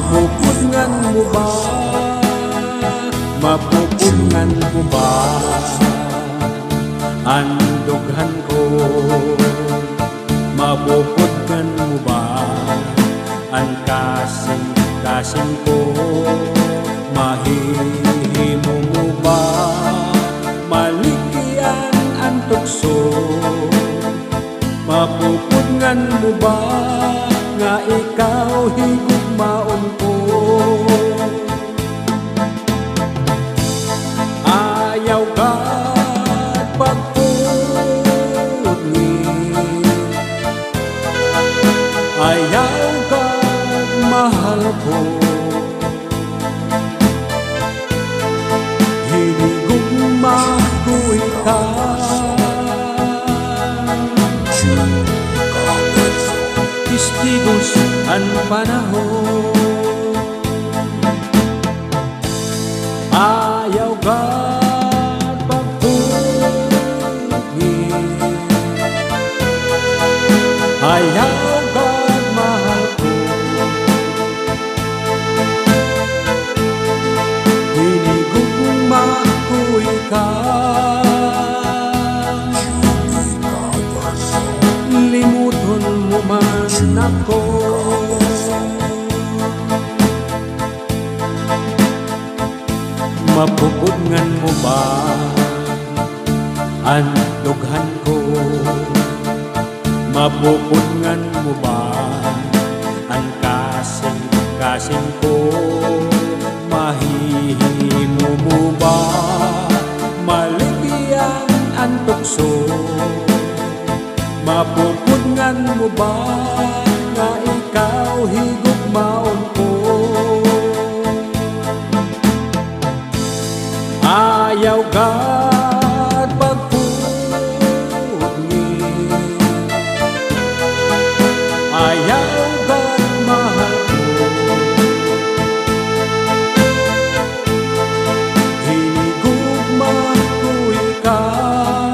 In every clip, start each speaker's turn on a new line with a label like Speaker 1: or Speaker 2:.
Speaker 1: Mapupudngan mo ba? Mapupudngan mo ba ang dughan ko? Mapupudngan mo ba ang kasing ko? Mahihimo mo ba maligyan ang tukso? Mapupudngan mo ba nga ikaw higugmaon ko? Ayaw ka't pagpudngin, ayaw ka't mahal ko. Hinigugma ko ikaw, testigos ang panahon. Ayaw ka't pagpudngin, ayaw ka't mahal ko. Hinigugma ko ikaw, limuton mo man ako. Mapupudngan mo ba ang dughan ko? Mapupudngan mo ba ang kasing ko? Mahihimo mo ba maligyan ang tukso? Mapupudngan mo ba nga ikaw higugmaon ko? Ayaw ka't pagpudngin, ayaw ka't mahal ko. Hinigugma ko ikaw,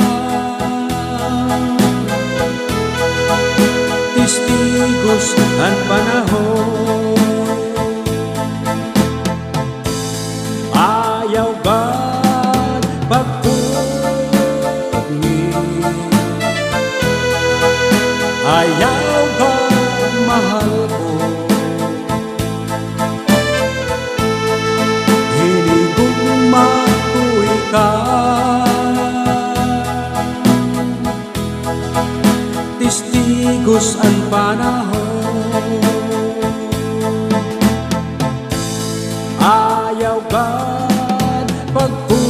Speaker 1: testigos ang panahon. Ayaw ka't pagpudngin, ayaw ka't mahal ko. Hinigugma ko ikaw, testigos ang panahon. Ayaw ka't pagpudngin,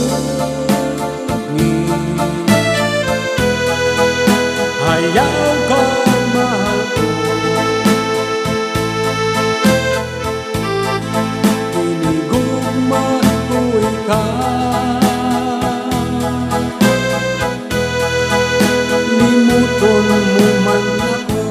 Speaker 1: ayaw ka't mahal ko. Hinigugma ko ikaw, limuton mo man ako.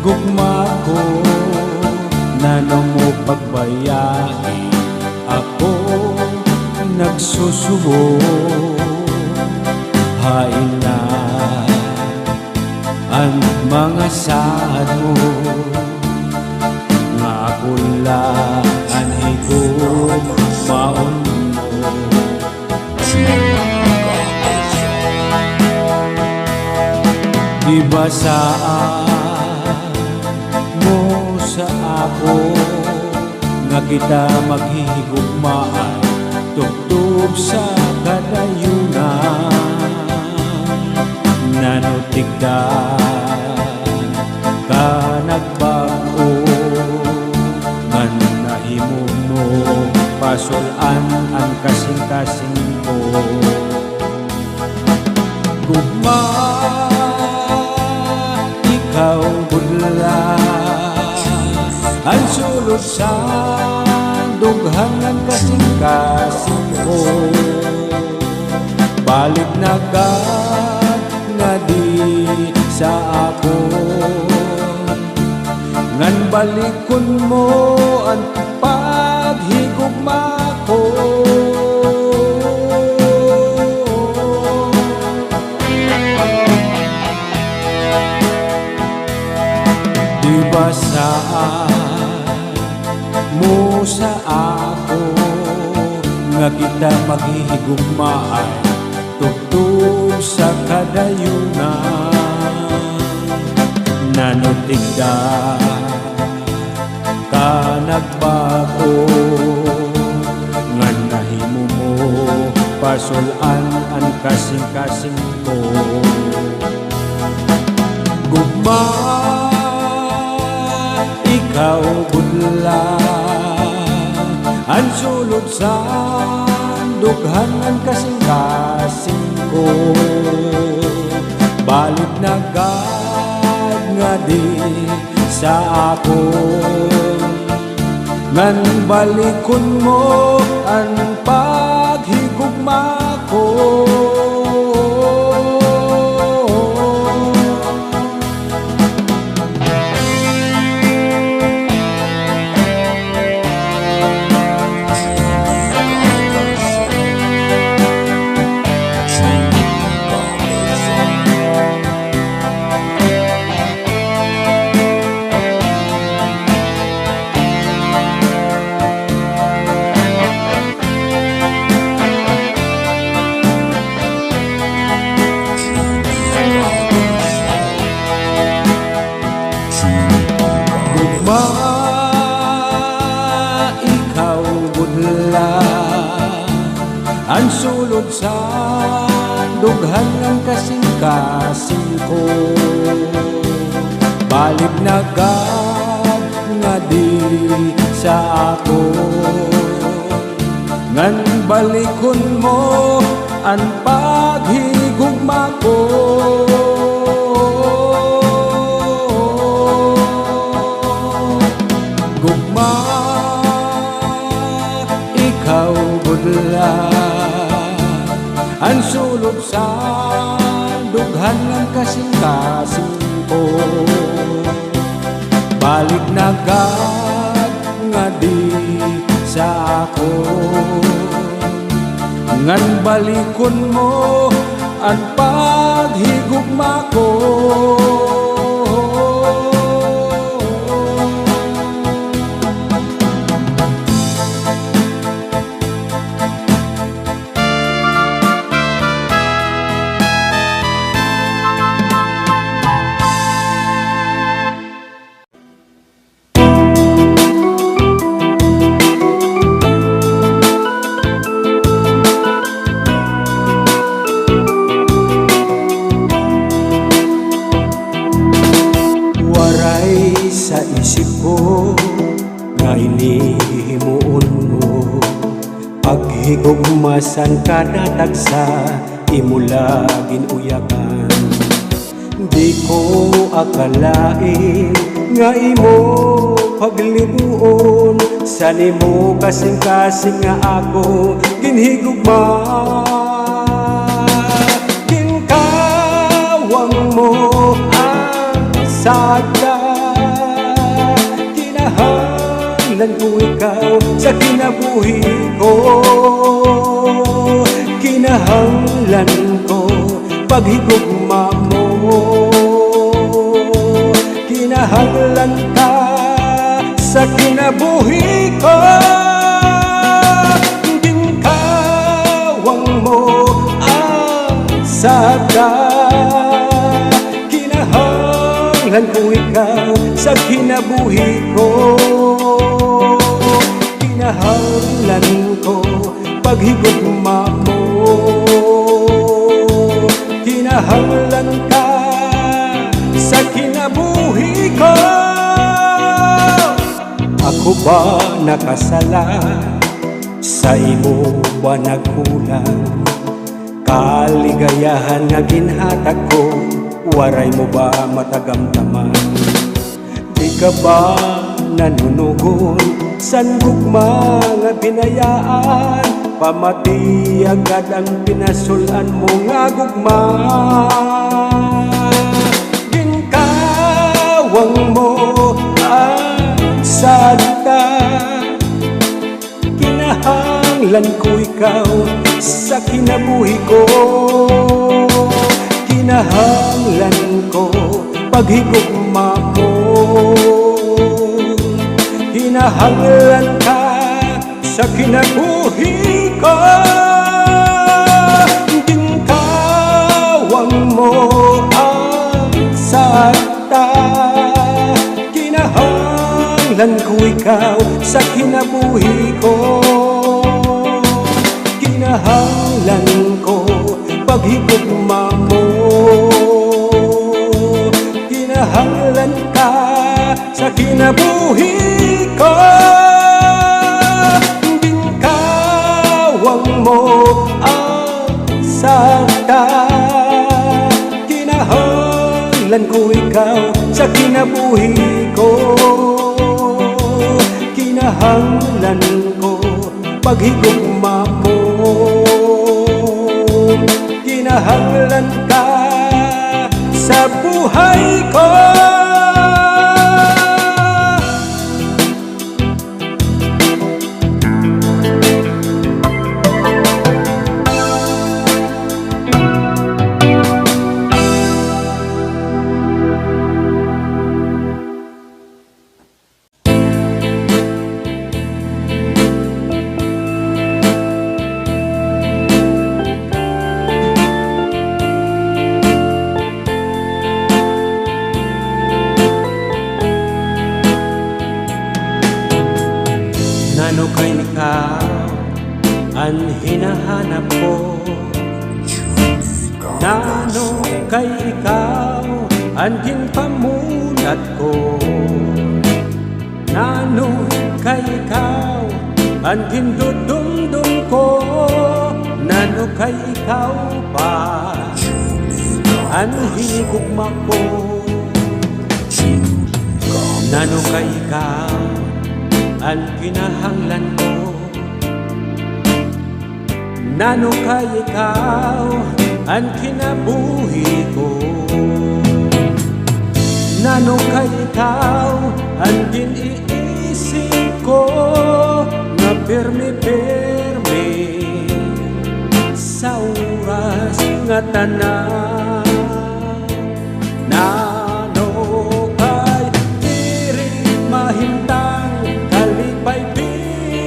Speaker 1: Gugma ko na mo pagbayai, ako nagsusubo. Hain na ang mga saad mo, nga kulaan higugmaon mo. Di ba saan mo sa ako nga kita maghihigugmaan, tugtog sa kadayunan, nanutigda ka nagbago. Gugma, ikaw budla, ang sulod sa dughangan kasing-kasing ko. Balik na gad nga di sa ako, ngan balikon mo ang paghigugma ko. Di ba saan mo sa ako nga kita maghihigugmaan tugtog sa kadayunan? Nanutigda ka nagbago, nga nahimo mo pasulan ang kasing-kasing ko. Gugma, ikaw budla, ang sulod sa dughangan kasing-kasing ko. Balik na gad nga di sa ako, ngan balikon mo ang paghigugma ko. Gugma, ikaw budla, ang sulod sa dughangan kasing-kasing ko. Balik na gad nga di sa ako, ngan balikon mo ang paghigugma ko. Gugma, ikaw budla, ang sulod sa dughangan kasing-kasing ko. Balik na gad nga di sa ako, ngan balikon mo ang paghigugma ko. Sa isip ko nga inihimuon mo, paghigugmasan kada tagsa imula ginuyakan. Di ko akalain nga imo paglibuon, sa nimo kasing-kasing nga ako ginhigugma. Ginkawang mo ang sada, kinahanglan ko ikaw sa kinabuhi ko. Kinahanglan ko paghigugma mo, kinahanglan ka sa kinabuhi ko. Ginkawang mo ang sada, kinahanglan ko ikaw sa kinabuhi ko. Kinahanglan ko paghigugma mo, kinahanglan ka sa kinabuhi ko. Ako ba nakasala, sa imo ba nagkulang? Kaligayahan nga ginhatag ko, waray mo ba matagamtaman? Di ka ba nanunugon san gugma nga binayaan? Pamati agad ang pinasulan mo nga gugma. Ginkawang mo ang salita, kinahanglan ko ikaw sa kinabuhi ko. Kinahanglan ko paghigugma mo. Kinahanglan ka sa kinabuhi ko. Ginkawang mo ang salita, kinahanglan ko ikaw sa kinabuhi ko. Kinahanglan ko paghigugma mo. Kinahanglan ka sa kinabuhi ko. Ginkawang mo ang salita, kinahanglan ko ikaw sa kinabuhi ko. Kinahanglan ko paghigugma mo. Kinahanglan ka sa buhay ko. Nano kay ikaw ang hinahanap ko? Nano kay ikaw ang ginpamulat ko? Nano kay ikaw ang gindudumdum ko? Nano kay ikaw ba ang hinigugma ko? Nano kay ikaw ang kinahanglan ko? Nano kay ikaw ang kinabuhi ko? Nano kay ikaw ang giniisip ko? Nga pirmi-pirmi sa oras nga tanan. Nano kay diri mahimtang kalipay di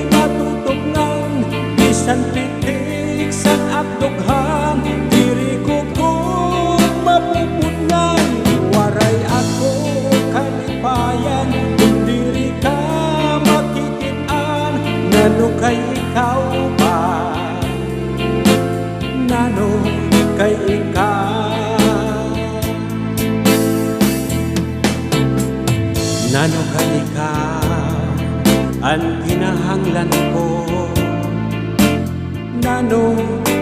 Speaker 1: matutugnan, bisan pitik san abdughan, diri ko mapupudnan. Waray ako kalipayan kung diri ka makikitaan. Nano kay ikaw ba? Nano kay ikaw? Nano kay ikaw ang kinahanglan ko? Nano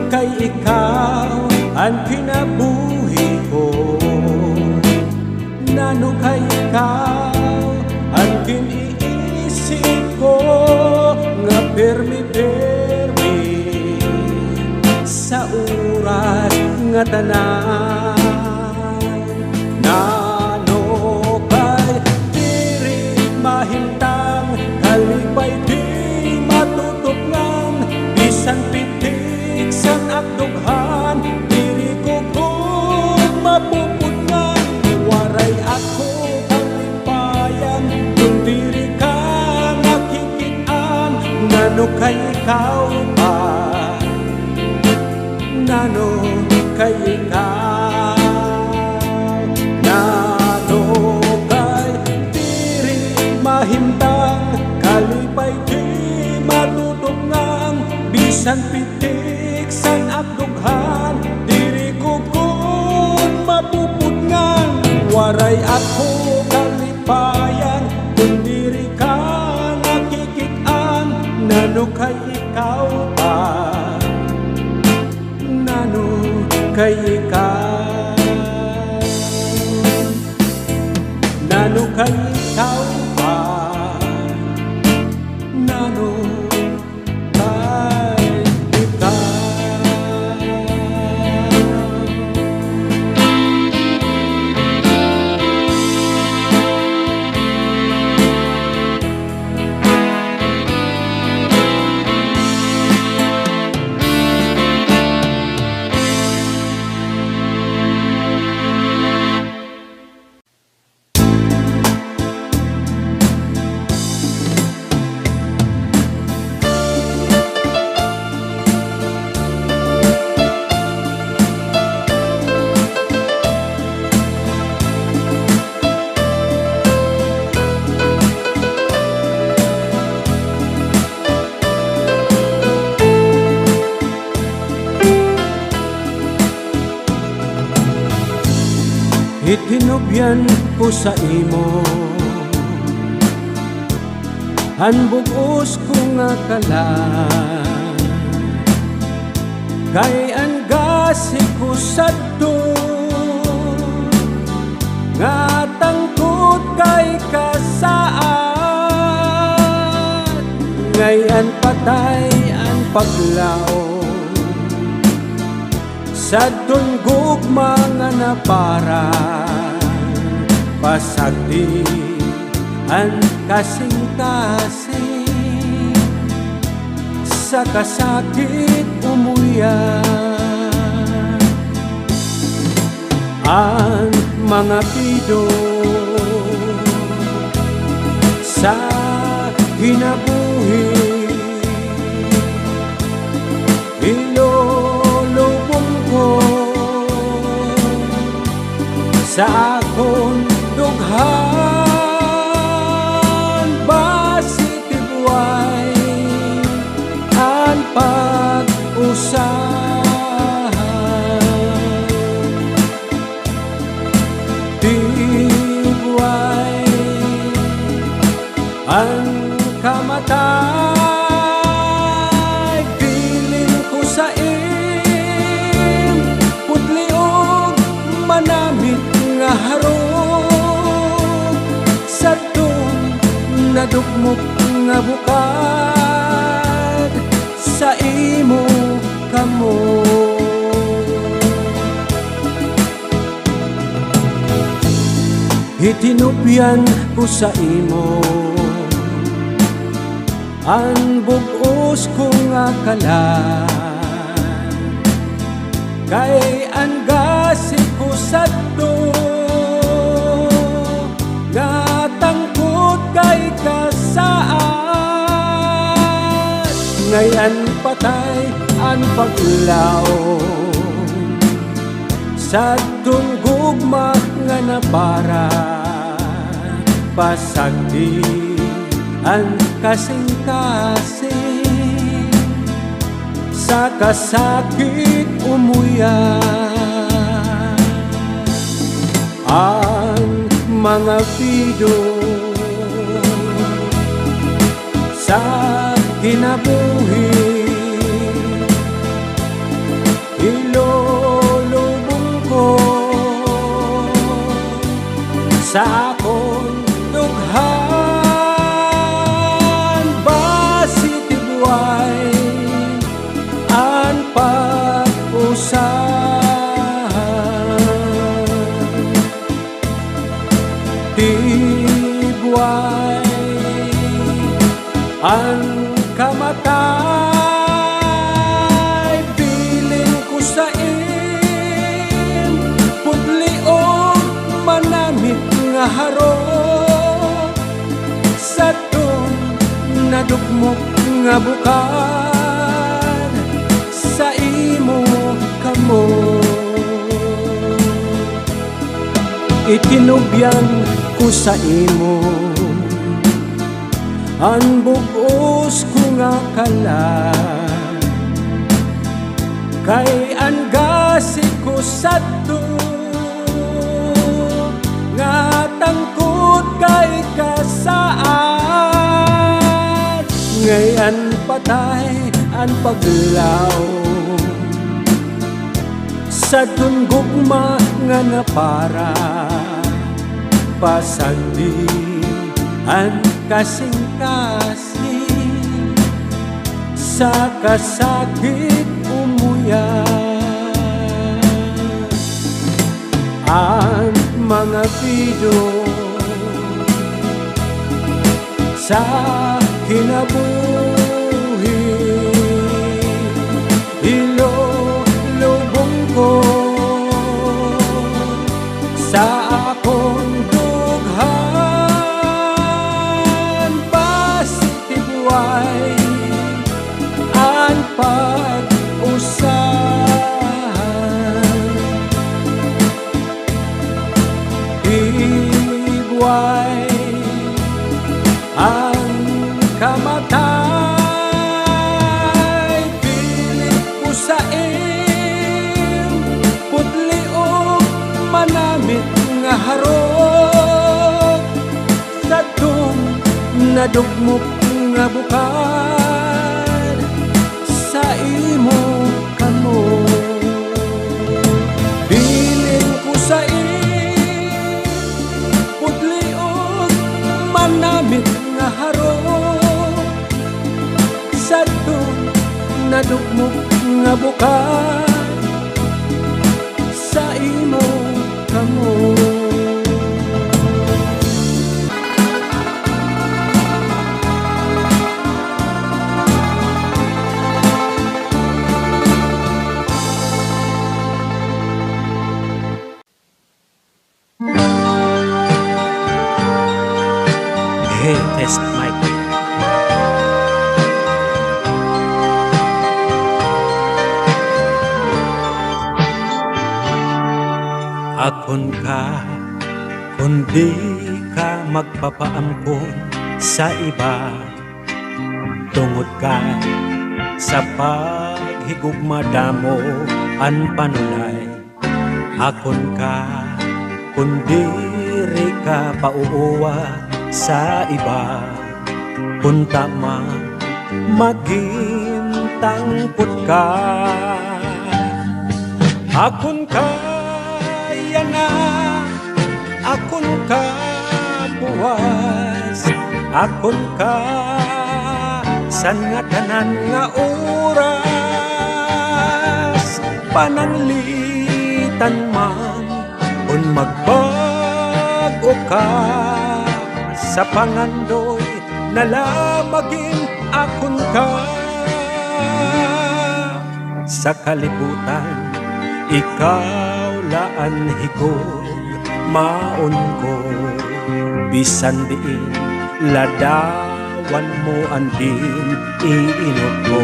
Speaker 1: kay ikaw ang kinabuhi ko? Nano kay ikaw ang kiniisip ko? Nga pirmi-pirmi sa oras nga tanan. Nano kay diri mahimtang kalipay di matutugnan, bisan pitik san abdughan, diri ko mapupudnan. Waray ako kalipayan kung diri ka nakikitaan. Nano kay ikaw ba? Nano kay ikaw? Nano kay diri mahimtang kalipay di matutugnan, bisan pitik san abdughan, diri ko mapupudnan. Waray ako kalipayan kung diri ka nakikitaan. Nano kay ikaw ba? Nano kay ikaw. Nano kay ikaw pa, nano kay ikaw. Itinubyan ko sa imo ang bugos ko nga kalan, kay ang gasi ko sa nga tangkot kay kasaad, ngayon patay ang paglao sa tunggugma nga na para pasagdi ang kasing-kasing sa kasakit umuyan. Ang mga pido sa kinabuhi sa akong dughan, basit ibuay ang pag-usahan. Ibuay ang kamatay, bilin ko sa putliog manamit nga harong sa nadugmok nga bukad sa imo kamo. Itinupyan ko sa imo ang bugos ko nga kalan, kay ang gasi ko sa nga tangkot kay kasaad, ngayon patay ang paglaw sa tunggugma nga na para pasagdi ang kasing-kasing sa kasakit umuyan. Ang mga pido sa kinabuhi ilulubong ko sa akong dughan, basit ibuay ang pag-usahan. Ibuay ang kamatay, bilin ko sa putliog manamit nga harong sa nadugmok nga bukad sa imo kamo. Itinubyan ko sa imo ang bugos ko nga kalan, kay ang gasi ko sa nga tangkot kay kasaad, ngayon patay ang paglaw sa tunggugma nga na para pasandian kasing-kasing sa kasakit umuya. Ang mga video sa kinabuhi ilulubong ko sa akong dughan. Positive way ang pag-usahan, igway ang kamatay. Pilit ko sa putliog manamit nga harot sa nadugmok nga bukad sa imo kamo. Bilin ko sa putliog manamit nga harot sa nadugmok nga bukad sa imo kamo. Hey, test mic. Akon ka, kundi ka magpapaamkon sa iba, tungod ka sa paghigugma damo an panulay. Akon ka, kundi ri ka pauuwa sa iba, punta man magintangpot ka. Akon ka na, akon ka buwas, akon ka san nga tanan nga oras. Pananglitan man kung magbago ka sa pangandoy, nalamagin akon ka. Sa kalibutan ikaw laan higog maon ko, bisan diin ladawan mo andin iinot ko.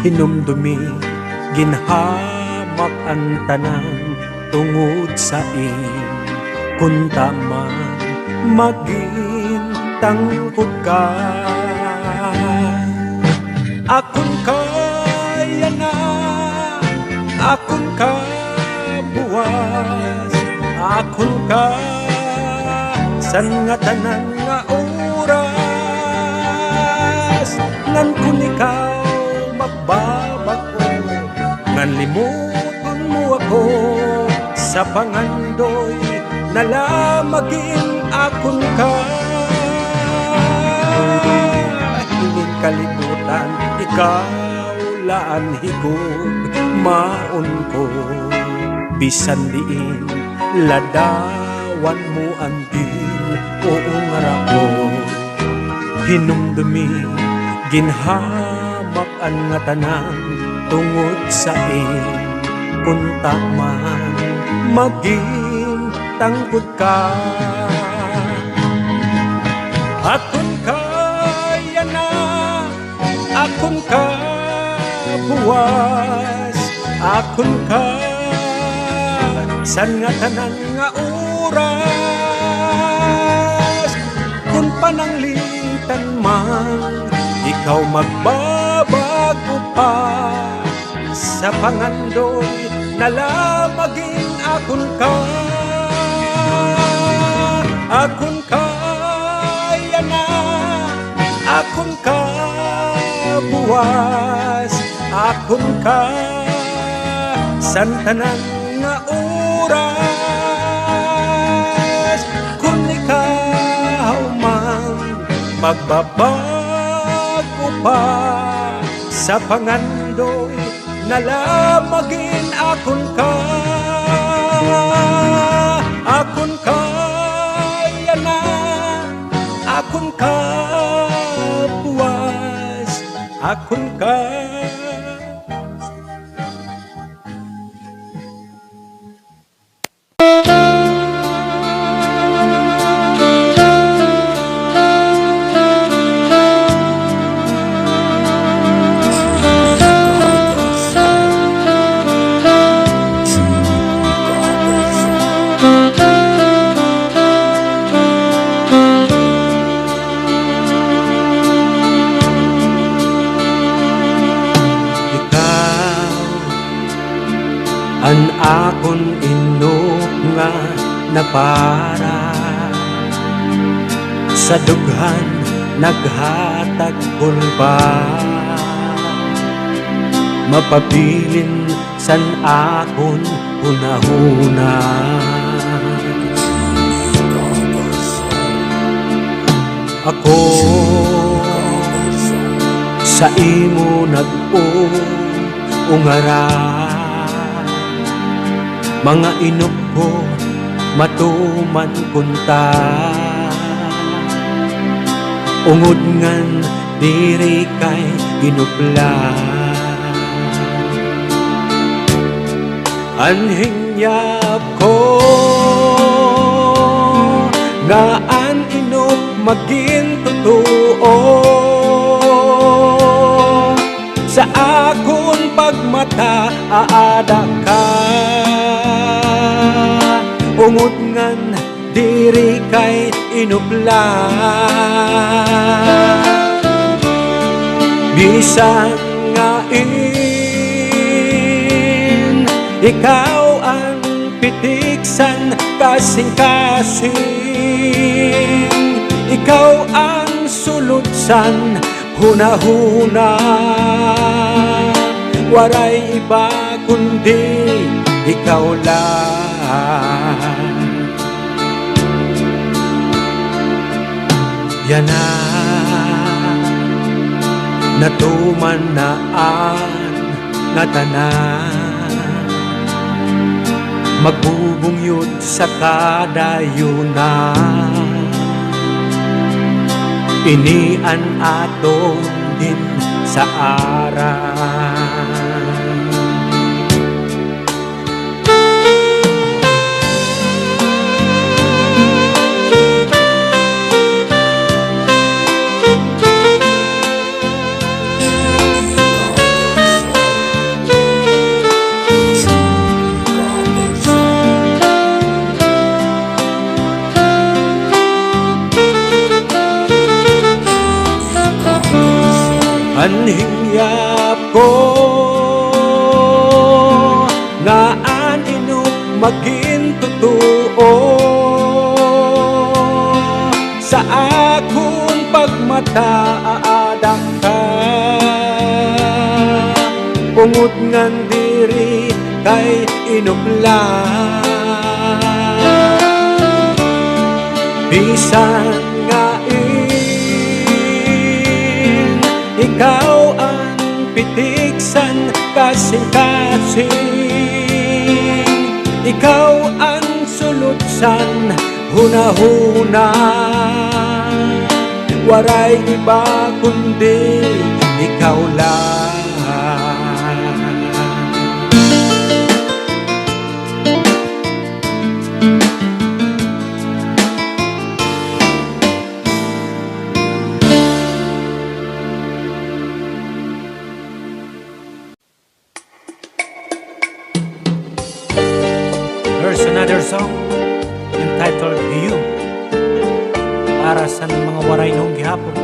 Speaker 1: Hinumdumi ginhamak ang tanan tungod sa kun tama magintangkot ka. Akon kaya na, akon ka buwas, akon ka san nga tanan nga oras. Ngan kun ikaw magbabako, ngan limuton mo ako sa pangandoy, nalamagin akon ka. Hiling kalibutan ikaw laan higog maon ko, bisan diin ladawan mo andin uong ko. Hinumdumi ginhamak ang nga tanan tungod sa kun man maging tangkod ka. Akon kaya na, akon ka buwas, akon ka san nga tanan nga oras. Kung pananglitan man ikaw magbabago pa sa pangandoy, nalamagin akon ka. Akon kaya na, akon ka buwas, akon ka san tanan nga oras. Kung ikaw man magbabago pa sa pangandoy, nalamagin akon ka. Akon ka yana, akon ka buwas, akon ka. An akon inok nga napara sa dughan naghatag pulba, mapabilin san akon hunahuna. Ako sa imo nag-ungara, mga inok ko matuman kunta. Ungod ngan diri kay ginupla, anhing yap ko gaan inok maging totoo sa akon pagmata. Aada ka ungod ngan diri kay inupla, bisan nga ikaw ang pitiksan kasing-kasing, ikaw ang sulutsan hunahuna. Waray iba kundi ikaw lang. Yana natuman na ang nga tanan, magbubungyod sa kadayunan. Inian aton din sa aran. Anhing yap ko nga an inok maging totoo sa akong pagmata. Aada ka ungod ngan diri kay inupla, bisan nga ikaw ang pitiksan kasing-kasing, ikaw ang sulutsan hunahuna. Waray iba kundi ikaw lang. There's another song entitled You, para sa mga waray nung gihapon.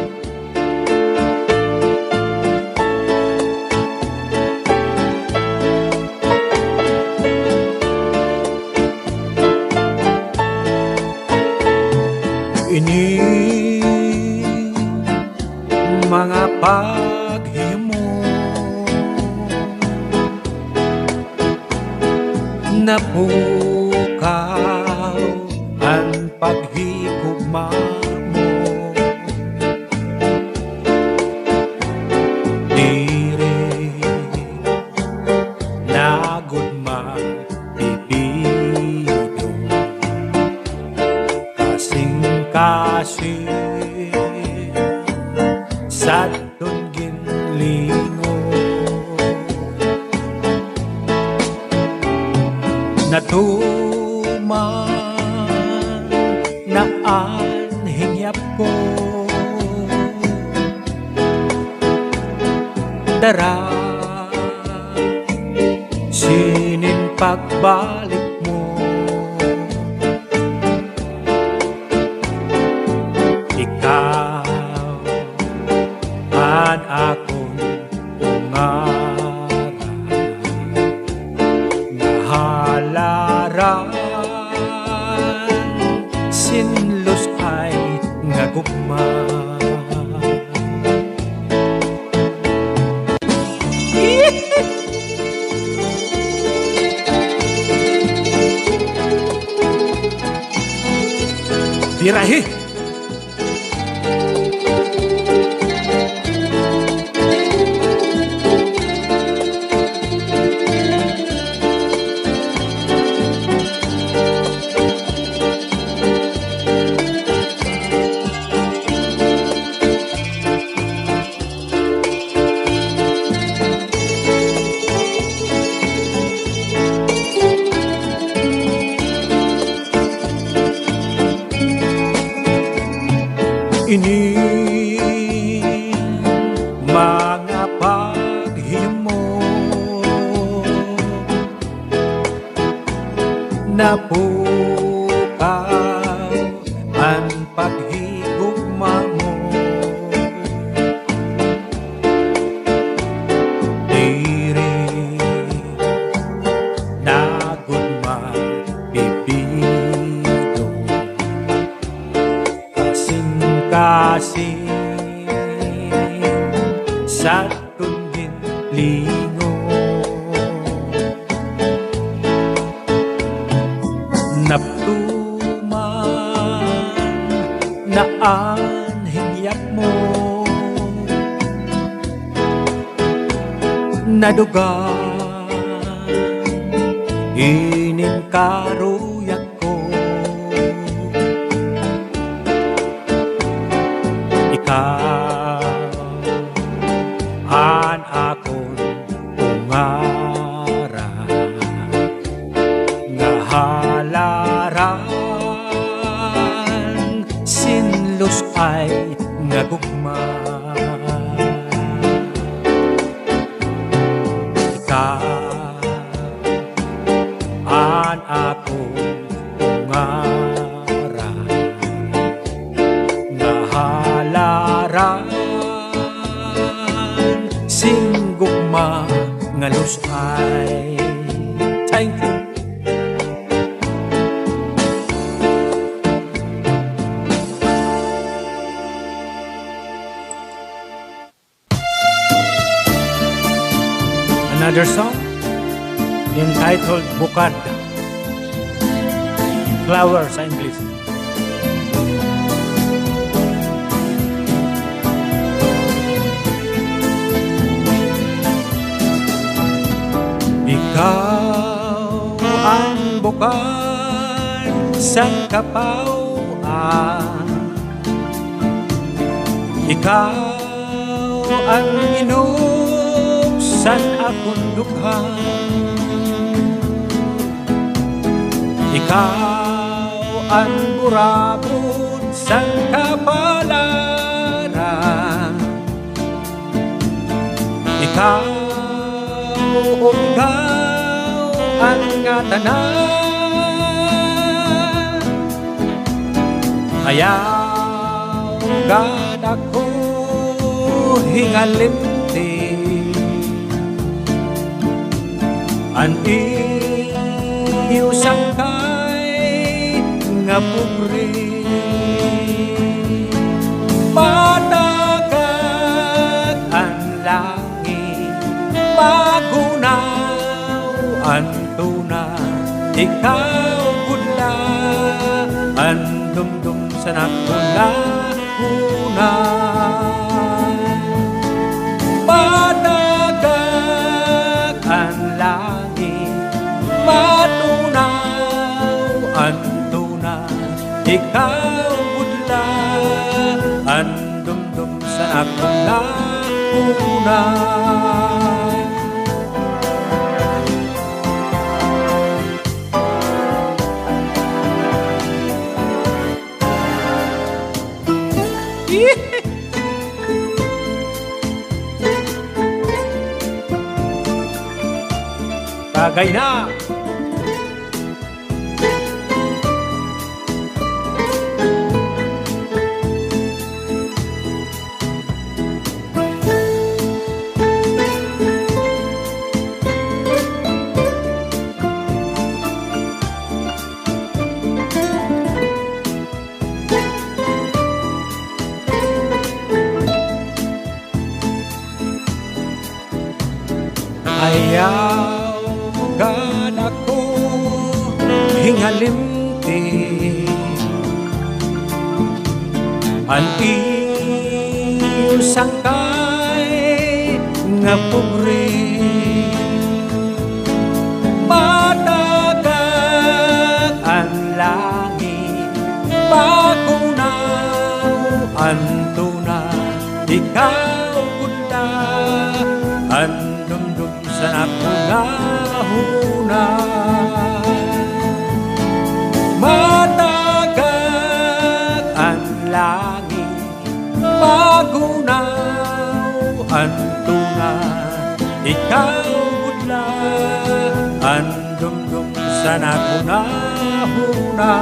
Speaker 1: Ini mga paghimo Napukaw ang paghigugma mo, diri nagugma ibido, kasing-kasing sa ginlingo. Natuman na anhingyap ko, dara sinin pagbalik mo. Ikaw an akong ungara, halaran sinlos ay ngagugma. Birahi ini mga paghimo, napukaw ang paghigugma mo, diri nagugma bibido, kasing sa ginlingo. Naptuman na anhingyap mo, nadugan inin karuyak ko. Ikaw an akong ungara, nga halaran sinlos ay ngagugma. Ikaw an akong ungara, nga halaran singgugma nga lusay. Thank you. Another song entitled Bukad, Flower sa English. Ikaw ang bukad sa kapauan, ikaw ang inuksan akong dukha, ikaw ang burabot sa kapalaran, ikaw o ikaw ang tanan, ayaw gad ako hingalimti, an iyo sangkay nga pugri, patagad ang langit, magunaw ang tunay ikaw gudla ang dumdum sa nakunahuna. Madagag ang langit, matunaw ang tuna, ikaw gudla ang dumdum sa nakunahuna. Bagay na! Ayaw gad ako hingalimti ang iyong sangkay nga pobre. Madagag ang langit, pagunaw ang tuna, ikaw gudla ang dumdum sa nakunahuna. Madagag ang langit, pagunaw ang tuna, ikaw gudla ang dumdum sa nakunahuna.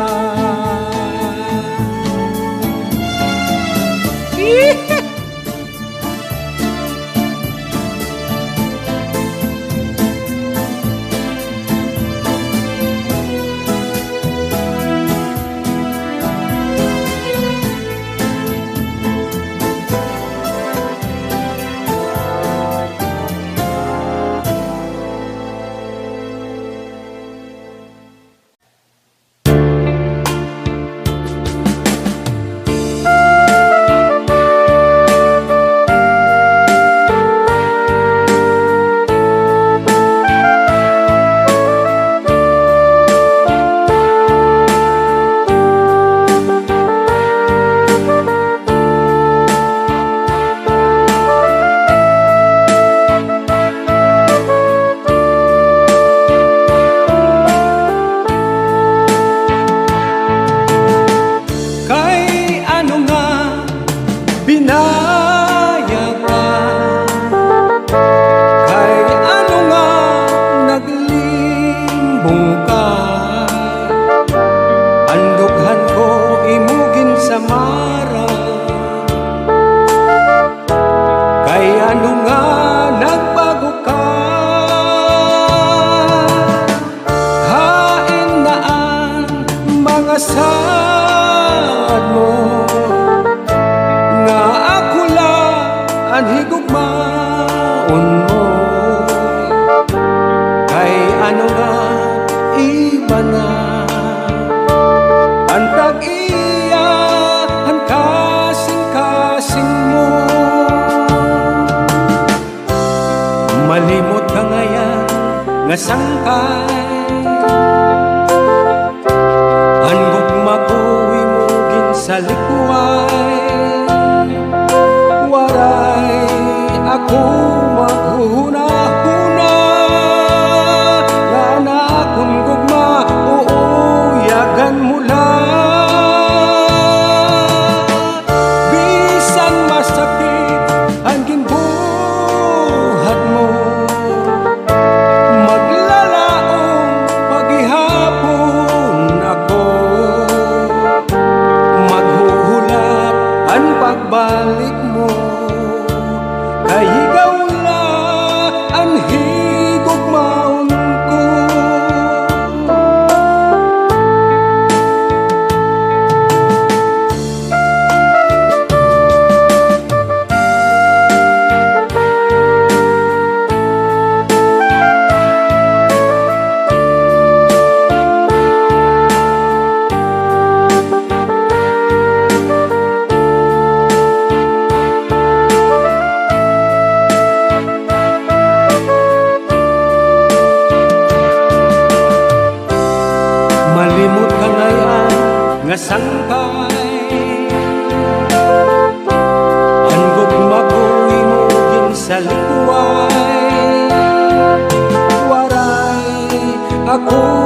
Speaker 1: Sad mo nga ako lang ang higugmaon mo, kay ano nga iba na ang tag-iya ang kasing-kasing mo. Malimot ka ngayon nga sangkay sa likuay, waray ako maghuna-huna, nga na kung gugma uuyagan mula. Bisan masakit ang ginbuhat mo, maglalaong paghihapon ako, pagbalik mo kay ikaw lang sangkay. Anggod makuwi mo din sa likway, waray ako